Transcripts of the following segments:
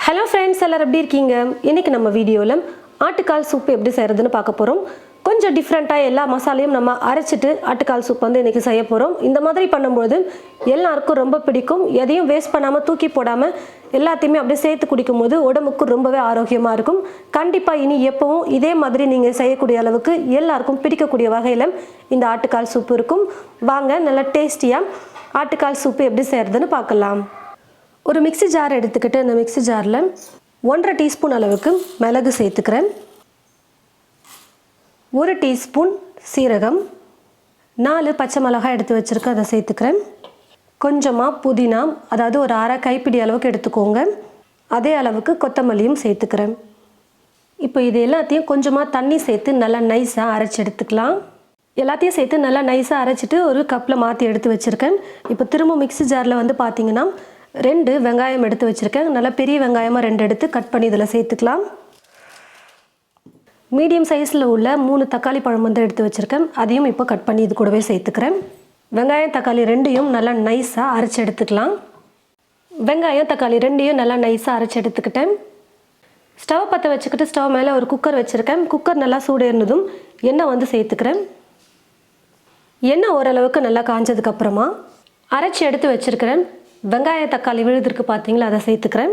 Hello friends, எல்லாரும் எப்படி இருக்கீங்க? இன்னைக்கு நம்ம வீடியோல ஆட்டுக்கால் சூப் எப்படி செய்யறதுன்னு பார்க்க போறோம். கொஞ்சம் டிஃபரண்டா எல்லா மசாலையும் நம்ம அரைச்சிட்டு ஆட்டுக்கால் சூப் வந்து இன்னைக்கு செய்ய போறோம். இந்த மாதிரி பண்ணும்போது எல்லாருக்கும் ரொம்ப பிடிக்கும். எதையும் வேஸ்ட் பண்ணாம தூக்கி போடாம எல்லாத்தையுமே அப்படியே சேர்த்து குடிக்கும்போது உடம்புக்கு ரொம்பவே ஆரோக்கியமா இருக்கும். கண்டிப்பா இனி எப்பவும் இதே மாதிரி நீங்க செய்யக்கூடிய அளவுக்கு எல்லாருக்கும் பிடிக்கக்கூடிய வகையில இந்த ஆட்டுக்கால் சூப் இருக்கும். வாங்க நல்ல டேஸ்டியா ஆட்டுக்கால் சூப் எப்படி செய்யறதுன்னு பார்க்கலாம். ஒரு மிக்ஸி ஜார் எடுத்துக்கிட்டு அந்த மிக்ஸி ஜாரில் 1.5 டீஸ்பூன் அளவுக்கு மிளகு சேர்த்துக்கிறேன், 1 டீஸ்பூன் சீரகம், 4 பச்சை மிளகாய் எடுத்து வச்சுருக்கேன் அதை சேர்த்துக்கிறேன், கொஞ்சமாக புதினா அதாவது ஒரு அரை கைப்பிடி அளவுக்கு எடுத்துக்கோங்க, அதே அளவுக்கு கொத்தமல்லியும் சேர்த்துக்கிறேன். இப்போ இது எல்லாத்தையும் கொஞ்சமாக தண்ணி சேர்த்து நல்லா நைஸாக அரைச்சி எடுத்துக்கலாம். எல்லாத்தையும் சேர்த்து நல்லா நைஸாக அரைச்சிட்டு ஒரு கப்பில் மாற்றி எடுத்து வச்சுருக்கேன். இப்போ திரும்ப மிக்ஸி ஜாரில் வந்து பார்த்திங்கன்னா 2 வெங்காயம் எடுத்து வச்சுருக்கேன். நல்லா பெரிய வெங்காயமாக 2 எடுத்து கட் பண்ணி இதில் சேர்த்துக்கலாம். மீடியம் சைஸில் உள்ள 3 தக்காளி பழம் வந்து எடுத்து வச்சுருக்கேன். அதையும் இப்போ கட் பண்ணி இது கூடவே சேர்த்துக்கிறேன். வெங்காயம் தக்காளி 2யும் நல்லா நைஸாக அரைச்சி எடுத்துக்கலாம். வெங்காயம் தக்காளி 2யும் நல்லா நைஸாக அரைச்சி எடுத்துக்கிட்டேன். ஸ்டவ் பற்ற வச்சுக்கிட்டு ஸ்டவ் மேலே ஒரு குக்கர் வச்சுருக்கேன். குக்கர் நல்லா சூடேறினதும் எண்ணெய் வந்து சேர்த்துக்கிறேன். எண்ணெய் ஓரளவுக்கு நல்லா காஞ்சதுக்கப்புறமா அரைச்சி எடுத்து வச்சுருக்கிறேன் வெங்காய தக்காளி விழுதுருக்கு பார்த்தீங்களா, அதை சேர்த்துக்கிறேன்.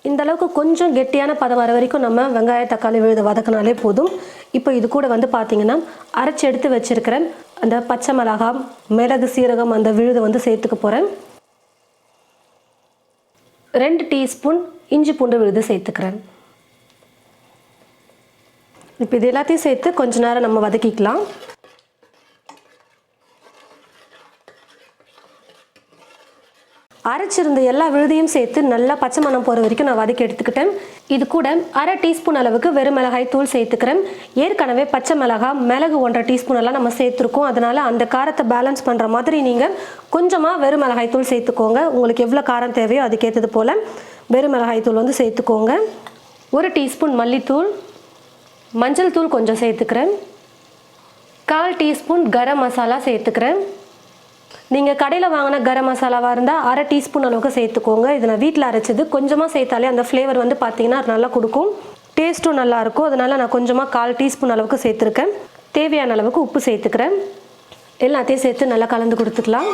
இந்த அளவுக்கு கொஞ்சம் கெட்டியான பதம் வர வரைக்கும் நம்ம வெங்காய தக்காளி விழுது வதக்கினாலே போதும். இப்போ இது கூட வந்து பார்த்தீங்கன்னா அரைச்சி எடுத்து வச்சுருக்கிறேன் அந்த பச்சை மிளகாய், மிளகு, சீரகம் அந்த விழுதை வந்து சேர்த்துக்க போகிறேன். 2 டீஸ்பூன் இஞ்சி பூண்டு விழுது சேர்த்துக்கிறேன். இப்போ இது எல்லாத்தையும் சேர்த்து கொஞ்ச நேரம் நம்ம வதக்கிக்கலாம். அரைச்சிருந்த எல்லா விழுதையும் சேர்த்து நல்லா பச்சை மணம் போகிற வரைக்கும் நான் வதக்கி எடுத்துக்கிட்டேன். இது கூட அரை டீஸ்பூன் அளவுக்கு வெறும் மிளகாய் தூள் சேர்த்துக்கிறேன். ஏற்கனவே பச்சை மிளகாய், மிளகு 1.5 டீஸ்பூன் எல்லாம் நம்ம சேர்த்துருக்கோம். அதனால் அந்த காரத்தை பேலன்ஸ் பண்ணுற மாதிரி நீங்கள் கொஞ்சமாக வெறும் மிளகாய் தூள் சேர்த்துக்கோங்க. உங்களுக்கு எவ்வளோ காரம் தேவையோ அதுக்கேற்றது போல் வெறும் மிளகாய் தூள் வந்து சேர்த்துக்கோங்க. 1 டீஸ்பூன் மல்லித்தூள், மஞ்சள் தூள் கொஞ்சம் சேர்த்துக்கிறேன், 1/4 டீஸ்பூன் கரம் மசாலா சேர்த்துக்கிறேன். நீங்கள் கடையில் வாங்கின கரம் மசாலாவாக இருந்தால் அரை டீஸ்பூன் அளவுக்கு சேர்த்துக்கோங்க. இது நான் வீட்டில் அரைச்சது. கொஞ்சமாக சேர்த்தாலே அந்த ஃப்ளேவர் வந்து பார்த்திங்கன்னா நல்லா கொடுக்கும், டேஸ்ட்டும் நல்லாயிருக்கும். அதனால் நான் கொஞ்சமாக 1/4 டீஸ்பூன் அளவுக்கு சேர்த்துருக்கேன். தேவையான அளவுக்கு உப்பு சேர்த்துக்கிறேன். எல்லாத்தையும் சேர்த்து நல்லா கலந்து கொடுத்துக்கலாம்.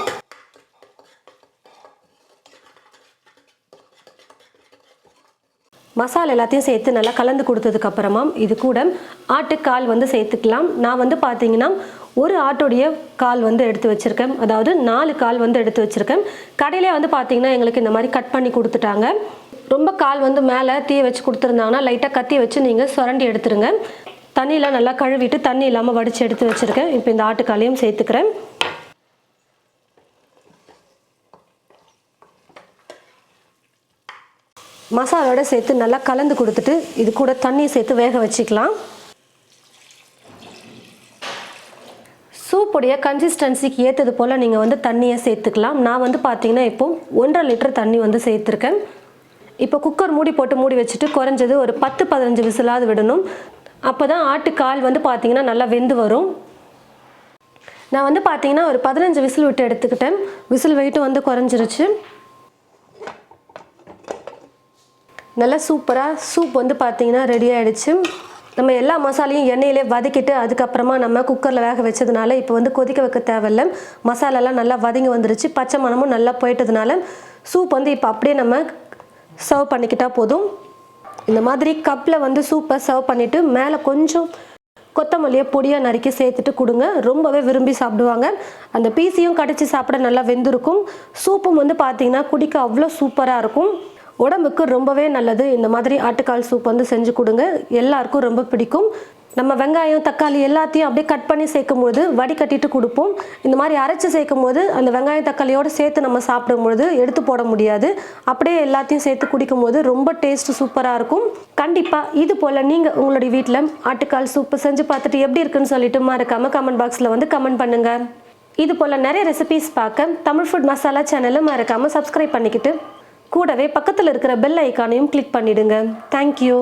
மசாலா எல்லாத்தையும் சேர்த்து நல்லா கலந்து கொடுத்ததுக்கப்புறமா இது கூட ஆட்டுக்கால் வந்து சேர்த்துக்கலாம். நான் வந்து பார்த்தீங்கன்னா ஒரு ஆட்டோடைய கால் வந்து எடுத்து வச்சுருக்கேன், அதாவது 4 கால் வந்து எடுத்து வச்சுருக்கேன். கடையிலே வந்து பார்த்தீங்கன்னா எங்களுக்கு இந்த மாதிரி கட் பண்ணி கொடுத்துட்டாங்க. ரொம்ப கால் வந்து மேலே தீயை வச்சு கொடுத்துருந்தாங்கன்னா லைட்டாக கத்தி வச்சு நீங்கள் சுரண்டி எடுத்துருங்க. தண்ணியில் நல்லா கழுவிட்டு தண்ணி இல்லாமல் வடித்து எடுத்து வச்சுருக்கேன். இப்போ இந்த ஆட்டுக்காலையும் சேர்த்துக்கிறேன். மசாலோட சேர்த்து நல்லா கலந்து கொடுத்துட்டு இது கூட தண்ணியை சேர்த்து வேக வச்சுக்கலாம். சூப்புடைய கன்சிஸ்டன்சிக்கு ஏற்றது போல் நீங்கள் வந்து தண்ணியை சேர்த்துக்கலாம். நான் வந்து பார்த்தீங்கன்னா இப்போ 1.5 லிட்டர் தண்ணி வந்து சேர்த்துருக்கேன். இப்போ குக்கர் மூடி போட்டு மூடி வச்சுட்டு குறைஞ்சது ஒரு 10-15 விசிலாவது விடணும். அப்போ தான் ஆட்டுக்கால் வந்து பார்த்தீங்கன்னா நல்லா வெந்து வரும். நான் வந்து பார்த்தீங்கன்னா ஒரு 15 விசில் விட்டு எடுத்துக்கிட்டேன். விசில் வெயிட்டு வந்து குறைஞ்சிருச்சு. நல்லா சூப்பராக சூப் வந்து பார்த்திங்கன்னா ரெடி ஆகிடுச்சு. நம்ம எல்லா மசாலையும் எண்ணெயிலே வதக்கிட்டு அதுக்கப்புறமா நம்ம குக்கரில் வேக வச்சதுனால இப்போ வந்து கொதிக்க வைக்க தேவையில்லை. மசாலாலாம் நல்லா வதங்கி வந்துருச்சு. பச்சை மணமும் நல்லா போயிட்டதுனால சூப் வந்து இப்போ அப்படியே நம்ம சர்வ் பண்ணிக்கிட்டால் போதும். இந்த மாதிரி கப்பில் வந்து சூப்பை சர்வ் பண்ணிவிட்டு மேலே கொஞ்சம் கொத்தமல்லியை பொடியாக நறுக்கி சேர்த்துட்டு கொடுங்க. ரொம்பவே விரும்பி சாப்பிடுவாங்க. அந்த பீஸையும் கடிச்சு சாப்பிட நல்லா வெந்திருக்கும். சூப்பும் வந்து பார்த்திங்கன்னா குடிக்க அவ்வளோ சூப்பராக இருக்கும். உடம்புக்கு ரொம்பவே நல்லது. இந்த மாதிரி ஆட்டுக்கால் சூப் வந்து செஞ்சு கொடுங்க, எல்லாருக்கும் ரொம்ப பிடிக்கும். நம்ம வெங்காயம் தக்காளி எல்லாத்தையும் அப்படியே கட் பண்ணி சேர்க்கும் போது வடிகட்டிட்டு கொடுப்போம். இந்த மாதிரி அரைச்சி சேர்க்கும் போது அந்த வெங்காயம் தக்காளியோடு சேர்த்து நம்ம சாப்பிடும்பொழுது எடுத்து போட முடியாது. அப்படியே எல்லாத்தையும் சேர்த்து குடிக்கும் போது ரொம்ப டேஸ்ட் சூப்பராக இருக்கும். கண்டிப்பாக இது போல் நீங்கள் உங்களுடைய வீட்டில் ஆட்டுக்கால் சூப்பு செஞ்சு பார்த்துட்டு எப்படி இருக்குன்னு சொல்லிட்டு மறக்காமல் கமெண்ட் பாக்ஸில் வந்து கமெண்ட் பண்ணுங்கள். இது போல் நிறைய ரெசிபீஸ் பார்க்க தமிழ் ஃபுட் மசாலா சேனலை மறக்காமல் சப்ஸ்கிரைப் பண்ணிக்கிட்டு கூடவே பக்கத்தில் இருக்கிற பெல் ஐக்கானையும் கிளிக் பண்ணிடுங்க. தேங்க்யூ.